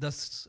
10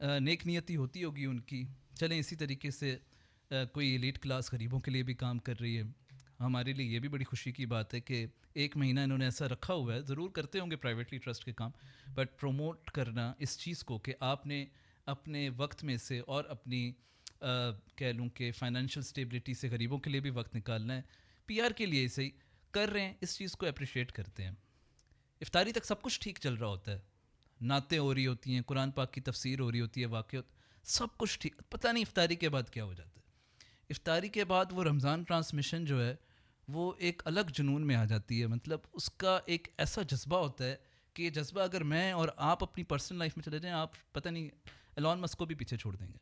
نیک نیتی ہوتی ہوگی ان کی. چلیں اسی طریقے سے کوئی ایلیٹ کلاس غریبوں کے لیے بھی کام کر رہی ہے. ہمارے لیے یہ بھی بڑی خوشی کی بات ہے کہ ایک مہینہ انہوں نے ایسا رکھا ہوا ہے. ضرور کرتے ہوں گے پرائیویٹلی ٹرسٹ کے کام, بٹ پروموٹ کرنا اس چیز کو کہ آپ نے اپنے وقت میں سے اور اپنی کہہ لوں کہ فائنینشیل اسٹیبلٹی سے غریبوں کے لیے بھی وقت نکالنا ہے, پی آر کے لیے صحیح کر رہے ہیں, اس چیز کو اپریشیٹ کرتے ہیں. افطاری تک سب کچھ ٹھیک چل رہا ہوتا ہے, نعتیں ہو رہی ہوتی ہیں, قرآن پاک کی تفسیر ہو رہی ہوتی ہے, واقعات سب کچھ ٹھیک, پتہ نہیں افطاری کے بعد کیا ہو جاتا ہے. افطاری کے بعد وہ رمضان ٹرانسمیشن جو ہے وہ ایک الگ جنون میں آ جاتی ہے. مطلب اس کا ایک ایسا جذبہ ہوتا ہے کہ یہ جذبہ اگر میں اور آپ اپنی پرسنل لائف میں چلے جائیں, آپ پتہ نہیں ایلون مسک کو بھی پیچھے چھوڑ دیں گے.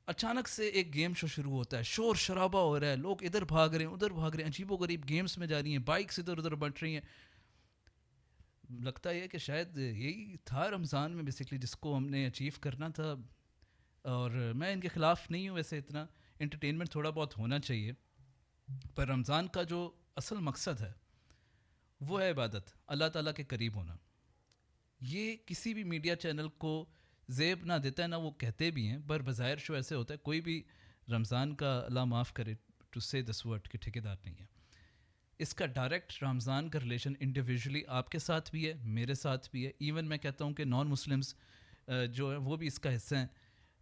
اچانک سے ایک گیم شو شروع ہوتا ہے, شور شرابہ ہو رہا ہے, لوگ ادھر بھاگ رہے ہیں ادھر بھاگ رہے ہیں, عجیب و غریب گیمز میں جا رہی ہیں, بائکس ادھر ادھر بٹ رہی ہیں. لگتا ہے کہ شاید یہی تھا رمضان میں بیسکلی جس کو ہم نے اچیو کرنا تھا. اور میں ان کے خلاف نہیں ہوں ویسے, اتنا انٹرٹینمنٹ تھوڑا بہت ہونا چاہیے, پر رمضان کا جو اصل مقصد ہے وہ ہے عبادت, اللہ تعالیٰ کے قریب ہونا. یہ کسی بھی میڈیا چینل کو زیب نہ دیتا ہے, نہ وہ کہتے بھی ہیں, پر بظاہر شو ایسے ہوتا ہے. کوئی بھی رمضان کا اللہ معاف کرے ٹو سے دس ورڈ کہ ٹھیکیدار نہیں ہے. اس کا ڈائریکٹ رمضان کا ریلیشن انڈیویجولی آپ کے ساتھ بھی ہے, میرے ساتھ بھی ہے, ایون میں کہتا ہوں کہ نان مسلمس جو ہیں وہ بھی اس کا حصہ ہیں.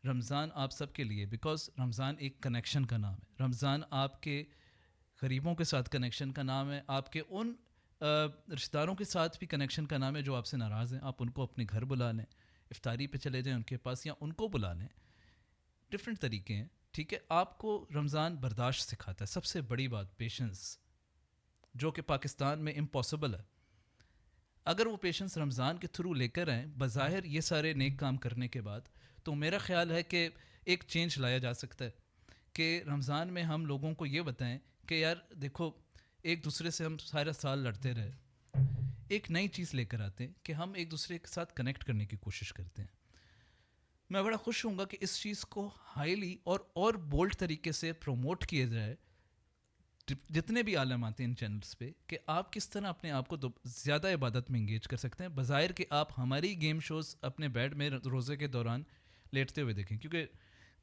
رمضان آپ سب کے لیے, بیکاز رمضان ایک کنیکشن کا نام ہے. رمضان آپ کے غریبوں کے ساتھ کنیکشن کا نام ہے, آپ کے ان رشتہ داروں کے ساتھ بھی کنیکشن کا نام ہے جو آپ سے ناراض ہیں. آپ ان کو اپنے گھر بلا لیں, افطاری پہ چلے جائیں ان کے پاس, یا ان کو بلا لیں. ڈفرینٹ طریقے ہیں, ٹھیک ہے. آپ کو رمضان برداشت سکھاتا ہے, سب سے بڑی بات پیشنس, جو کہ پاکستان میں امپاسبل ہے. اگر وہ پیشنس رمضان کے تھرو لے کر آئیں بظاہر یہ سارے نیک کام کرنے کے بعد, تو میرا خیال ہے کہ ایک چینج لایا جا سکتا ہے. کہ رمضان میں ہم لوگوں کو یہ بتائیں کہ یار دیکھو, ایک دوسرے سے ہم سارا سال لڑتے رہے, ایک نئی چیز لے کر آتے ہیں کہ ہم ایک دوسرے کے ساتھ کنیکٹ کرنے کی کوشش کرتے ہیں. میں بڑا خوش ہوں گا کہ اس چیز کو ہائیلی اور بولڈ طریقے سے پروموٹ کیا جائے, جتنے بھی عالم آتے ہیں ان چینلز پہ, کہ آپ کس طرح اپنے آپ کو زیادہ عبادت میں انگیج کر سکتے ہیں, بظاہر کہ آپ ہماری گیم شوز اپنے بیڈ میں روزے کے دوران لیٹتے ہوئے دیکھیں. کیونکہ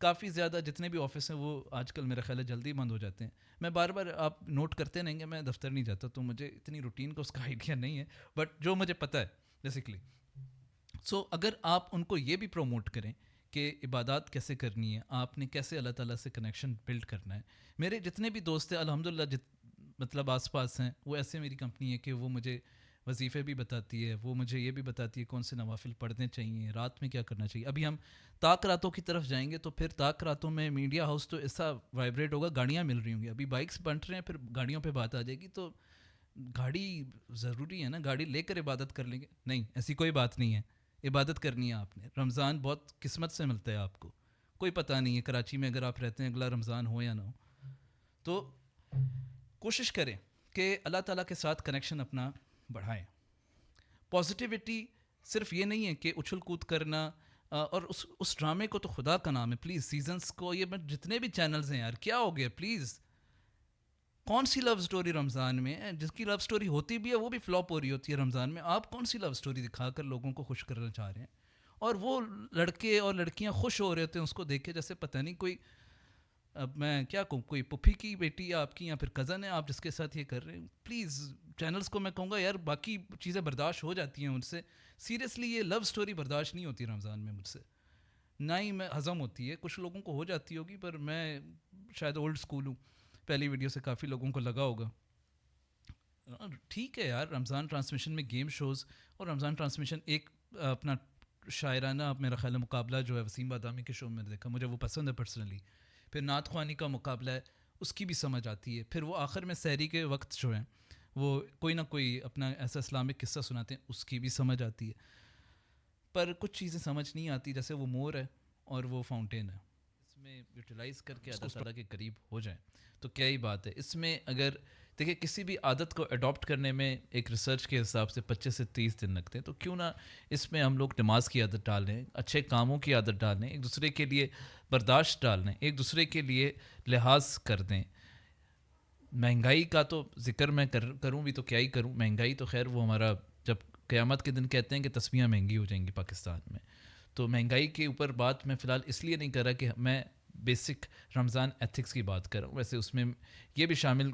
کافی زیادہ جتنے بھی آفس ہیں وہ آج کل میرا خیال ہے جلدی بند ہو جاتے ہیں. میں بار بار, آپ نوٹ کرتے نہیں گے, میں دفتر نہیں جاتا تو مجھے اتنی روٹین کا اس کا آئیڈیا نہیں ہے, بٹ جو مجھے پتہ ہے بیسکلی. سو اگر آپ ان کو یہ بھی پروموٹ کریں کہ عبادات کیسے کرنی ہے, آپ نے کیسے اللہ تعالیٰ سے کنیکشن بلڈ کرنا ہے. میرے جتنے بھی دوست ہیں الحمدللہ مطلب آس پاس ہیں, وہ ایسے میری کمپنی ہے کہ وہ مجھے وظیفے بھی بتاتی ہے, وہ مجھے یہ بھی بتاتی ہے کون سے نوافل پڑھنے چاہیے, رات میں کیا کرنا چاہیے. ابھی ہم طاق راتوں کی طرف جائیں گے تو پھر طاق راتوں میں میڈیا ہاؤس تو ایسا وائبریٹ ہوگا, گاڑیاں مل رہی ہوں گی. ابھی بائکس بنٹ رہے ہیں, پھر گاڑیوں پہ بات آ جائے گی, تو گاڑی ضروری ہے نا, گاڑی لے کر عبادت کر لیں گے. نہیں, ایسی کوئی بات نہیں ہے. عبادت کرنی ہے آپ نے. رمضان بہت قسمت سے ملتا ہے آپ کو, کوئی پتہ نہیں ہے کراچی میں اگر آپ رہتے ہیں اگلا رمضان ہو یا نہ ہو. تو کوشش کریں کہ اللہ تعالیٰ کے ساتھ کنیکشن اپنا بڑھائیں. پازیٹیوٹی صرف یہ نہیں ہے کہ اچھل کود کرنا, اور اس ڈرامے کو تو خدا کا نام ہے پلیز, سیزنس کو, یہ جتنے بھی چینلز ہیں یار, کیا ہو گیا پلیز. کون سی لو سٹوری رمضان میں ہے, جس کی لو سٹوری ہوتی بھی ہے وہ بھی فلاپ ہو رہی ہوتی ہے رمضان میں. آپ کون سی لو سٹوری دکھا کر لوگوں کو خوش کرنا چاہ رہے ہیں, اور وہ لڑکے اور لڑکیاں خوش ہو رہے ہوتے ہیں اس کو دیکھ کے جیسے پتہ نہیں کوئی, اب میں کیا کہوں, کوئی پپھی کی بیٹی ہے آپ کی یا پھر کزن ہے آپ جس کے ساتھ یہ کر رہے ہیں. پلیز چینلز کو میں کہوں گا یار, باقی چیزیں برداشت ہو جاتی ہیں مجھ سے, سیریسلی یہ لو سٹوری برداشت نہیں ہوتی رمضان میں مجھ سے, نہ ہی میں ہضم ہوتی ہے. کچھ لوگوں کو ہو جاتی ہوگی, پر میں شاید اولڈ اسکول ہوں, پہلی ویڈیو سے کافی لوگوں کو لگا ہوگا. ٹھیک ہے یار, رمضان ٹرانسمیشن میں گیم شوز, اور رمضان ٹرانسمیشن ایک اپنا شاعرانہ میرا خیال ہے مقابلہ جو ہے وسیم بادامی کے شو میں دیکھا, مجھے وہ پسند ہے پرسنلی. پھر نعت خوانی کا مقابلہ ہے, اس کی بھی سمجھ آتی ہے. پھر وہ آخر میں سحری کے وقت جو ہیں وہ کوئی نہ کوئی اپنا ایسا اسلامک قصہ سناتے ہیں, اس کی بھی سمجھ آتی ہے. پر کچھ چیزیں سمجھ نہیں آتی, جیسے وہ مور ہے اور وہ فاؤنٹین ہے, اس میں یوٹیلائز کر کے اللہ تعالیٰ کے قریب ہو جائیں تو کیا ہی بات ہے. اس میں اگر دیکھیں کسی بھی عادت کو اڈاپٹ کرنے میں ایک ریسرچ کے حساب سے 25 سے 30 دن لگتے ہیں, تو کیوں نہ اس میں ہم لوگ نماز کی عادت ڈال لیں, اچھے کاموں کی عادت ڈال لیں, ایک دوسرے کے لیے برداشت ڈال لیں, ایک دوسرے کے لیے لحاظ کر دیں. مہنگائی کا تو ذکر میں کروں بھی تو کیا ہی کروں, مہنگائی تو خیر وہ ہمارا, جب قیامت کے دن کہتے ہیں کہ تسبیحاں مہنگی ہو جائیں گی پاکستان میں, تو مہنگائی کے اوپر بات میں فی الحال اس لیے نہیں کر رہا کہ میں بیسک رمضان ایتھکس کی بات کر رہا ہوں. ویسے اس میں یہ بھی شامل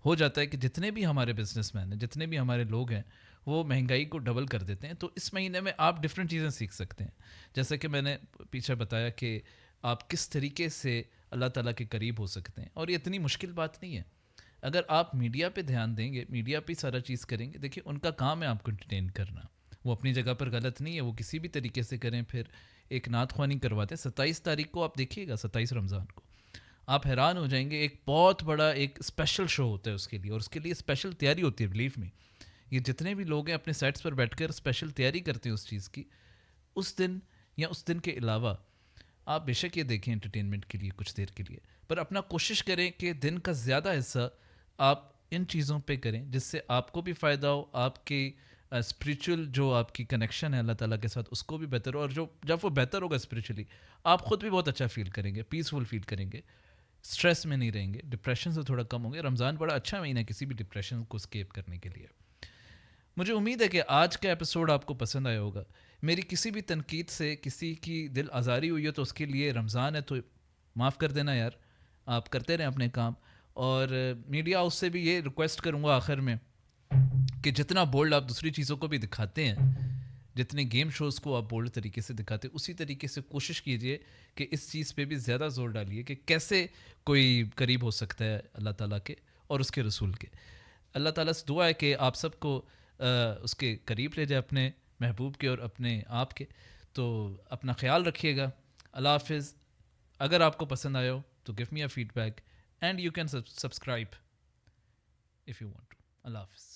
ہو جاتا ہے کہ جتنے بھی ہمارے بزنس مین ہیں, جتنے بھی ہمارے لوگ ہیں, وہ مہنگائی کو ڈبل کر دیتے ہیں. تو اس مہینے میں آپ ڈفرینٹ چیزیں سیکھ سکتے ہیں. جیسے کہ میں نے پیچھے بتایا کہ آپ کس طریقے سے اللہ تعالیٰ کے قریب ہو سکتے ہیں, اور یہ اتنی مشکل بات نہیں ہے. اگر آپ میڈیا پہ دھیان دیں گے, میڈیا پہ سارا چیز کریں گے, دیکھیں ان کا کام ہے آپ کو انٹرٹین کرنا, وہ اپنی جگہ پر غلط نہیں ہے, وہ کسی بھی طریقے سے کریں. پھر ایک نعت خوانی کرواتے ہیں 27 تاریخ کو, آپ دیکھیے گا 27 رمضان کو, آپ حیران ہو جائیں گے. ایک بہت بڑا ایک اسپیشل شو ہوتا ہے اس کے لیے, اور اس کے لیے اسپیشل تیاری ہوتی ہے. بلیو می, یہ جتنے بھی لوگ ہیں اپنے سیٹس پر بیٹھ کر اسپیشل تیاری کرتے ہیں اس چیز کی. اس دن یا اس دن کے علاوہ آپ بے شک یہ دیکھیں انٹرٹینمنٹ کے لیے کچھ دیر کے لیے, پر اپنا کوشش کریں کہ دن کا زیادہ حصہ آپ ان چیزوں پہ کریں جس سے آپ کو بھی فائدہ ہو, آپ کی اسپریچول جو آپ کی کنیکشن ہے اللہ تعالیٰ کے ساتھ اس کو بھی بہتر ہو, اور جب وہ بہتر ہوگا اسپریچولی, آپ خود بھی بہت اچھا فیل کریں گے, پیسفل فیل کریں گے, اسٹریس میں نہیں رہیں گے, ڈپریشن سے تھوڑا کم ہوں گے. رمضان بڑا اچھا مہینہ ہے کسی بھی ڈپریشن کو اسکیپ کرنے کے لیے. مجھے امید ہے کہ آج کا ایپیسوڈ آپ کو پسند آیا ہوگا. میری کسی بھی تنقید سے کسی کی دل آزاری ہوئی ہے تو اس کے لیے رمضان ہے تو معاف کر دینا یار, آپ کرتے رہیں اپنے کام. اور میڈیا ہاؤس سے بھی یہ ریکویسٹ کروں گا آخر میں کہ جتنا بولڈ آپ دوسری چیزوں کو بھی دکھاتے ہیں, جتنے گیم شوز کو آپ بولڈ طریقے سے دکھاتے ہیں, اسی طریقے سے کوشش کیجئے کہ اس چیز پہ بھی زیادہ زور ڈالیے کہ کیسے کوئی قریب ہو سکتا ہے اللہ تعالیٰ کے اور اس کے رسول کے. اللہ تعالیٰ سے دعا ہے کہ آپ سب کو اس کے قریب لے جائے, اپنے محبوب کے اور اپنے آپ کے. تو اپنا خیال رکھیے گا. اللہ حافظ. اگر آپ کو پسند آیا ہو تو give me a feedback and you can subscribe if you want to. اللہ حافظ.